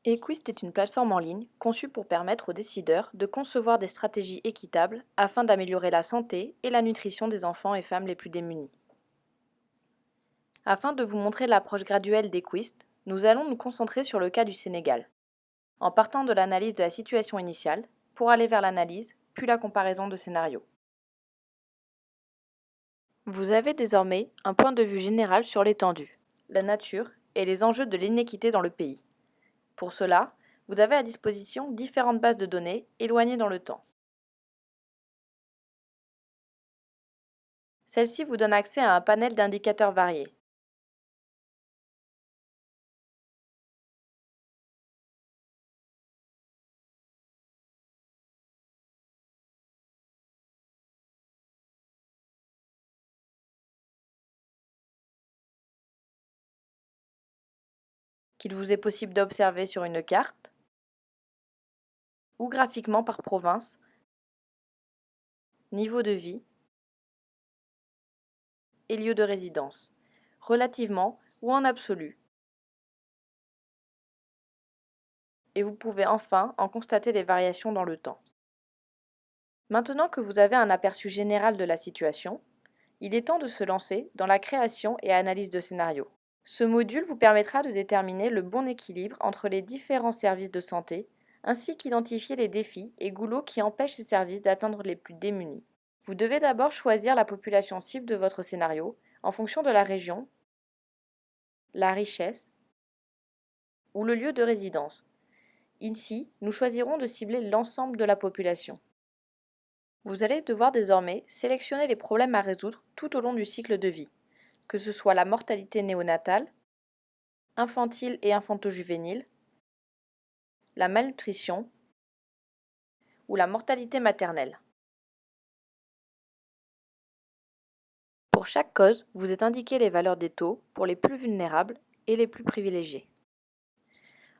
Equist est une plateforme en ligne conçue pour permettre aux décideurs de concevoir des stratégies équitables afin d'améliorer la santé et la nutrition des enfants et femmes les plus démunis. Afin de vous montrer l'approche graduelle d'Equist, nous allons nous concentrer sur le cas du Sénégal, en partant de l'analyse de la situation initiale pour aller vers l'analyse, puis la comparaison de scénarios. Vous avez désormais un point de vue général sur l'étendue, la nature et les enjeux de l'inéquité dans le pays. Pour cela, vous avez à disposition différentes bases de données éloignées dans le temps. Celle-ci vous donne accès à un panel d'indicateurs variés. Qu'il vous est possible d'observer sur une carte ou graphiquement par province, niveau de vie et lieu de résidence, relativement ou en absolu. Et vous pouvez enfin en constater les variations dans le temps. Maintenant que vous avez un aperçu général de la situation, il est temps de se lancer dans la création et analyse de scénarios. Ce module vous permettra de déterminer le bon équilibre entre les différents services de santé, ainsi qu'identifier les défis et goulots qui empêchent ces services d'atteindre les plus démunis. Vous devez d'abord choisir la population cible de votre scénario en fonction de la région, la richesse ou le lieu de résidence. Ici, nous choisirons de cibler l'ensemble de la population. Vous allez devoir désormais sélectionner les problèmes à résoudre tout au long du cycle de vie, que ce soit la mortalité néonatale, infantile et infanto-juvénile, la malnutrition ou la mortalité maternelle. Pour chaque cause, vous êtes indiqué les valeurs des taux pour les plus vulnérables et les plus privilégiés.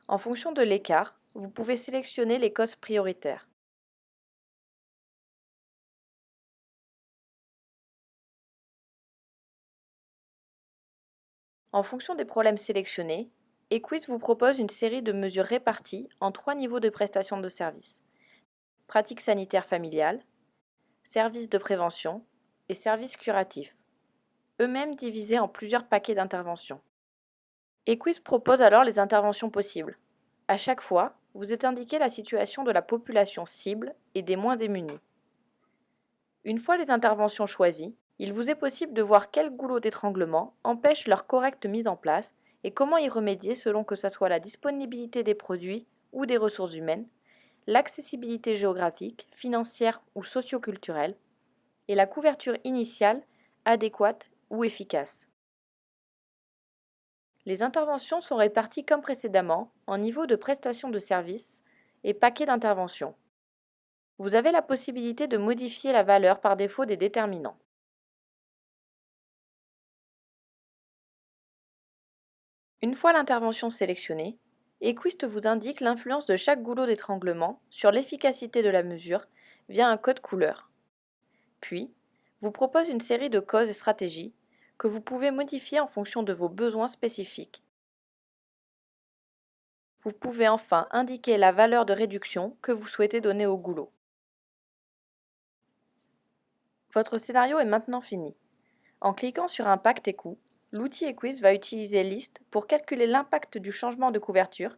En fonction de l'écart, vous pouvez sélectionner les causes prioritaires. En fonction des problèmes sélectionnés, Equis vous propose une série de mesures réparties en 3 niveaux de prestation de services: pratique sanitaire familiale, services de prévention et services curatifs, eux-mêmes divisés en plusieurs paquets d'interventions. Equis propose alors les interventions possibles. À chaque fois, vous êtes indiqué la situation de la population cible et des moins démunis. Une fois les interventions choisies, il vous est possible de voir quels goulots d'étranglement empêchent leur correcte mise en place et comment y remédier selon que ce soit la disponibilité des produits ou des ressources humaines, l'accessibilité géographique, financière ou socioculturelle, et la couverture initiale adéquate ou efficace. Les interventions sont réparties comme précédemment en niveau de prestation de services et paquets d'intervention. Vous avez la possibilité de modifier la valeur par défaut des déterminants. Une fois l'intervention sélectionnée, Equist vous indique l'influence de chaque goulot d'étranglement sur l'efficacité de la mesure via un code couleur. Puis, vous propose une série de causes et stratégies que vous pouvez modifier en fonction de vos besoins spécifiques. Vous pouvez enfin indiquer la valeur de réduction que vous souhaitez donner au goulot. Votre scénario est maintenant fini. En cliquant sur Impact et coûts, l'outil Equis va utiliser List pour calculer l'impact du changement de couverture,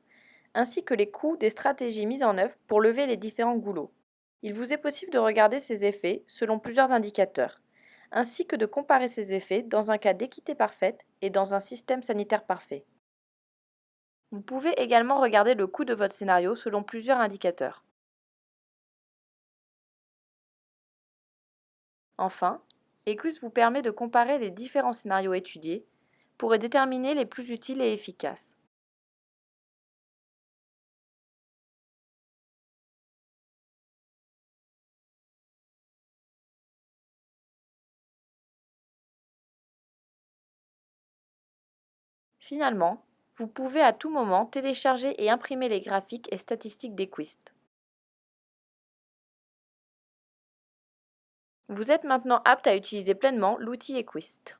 ainsi que les coûts des stratégies mises en œuvre pour lever les différents goulots. Il vous est possible de regarder ces effets selon plusieurs indicateurs, ainsi que de comparer ces effets dans un cas d'équité parfaite et dans un système sanitaire parfait. Vous pouvez également regarder le coût de votre scénario selon plusieurs indicateurs. Enfin, Equus vous permet de comparer les différents scénarios étudiés pour y déterminer les plus utiles et efficaces. Finalement, vous pouvez à tout moment télécharger et imprimer les graphiques et statistiques d'Equist. Vous êtes maintenant apte à utiliser pleinement l'outil Equist.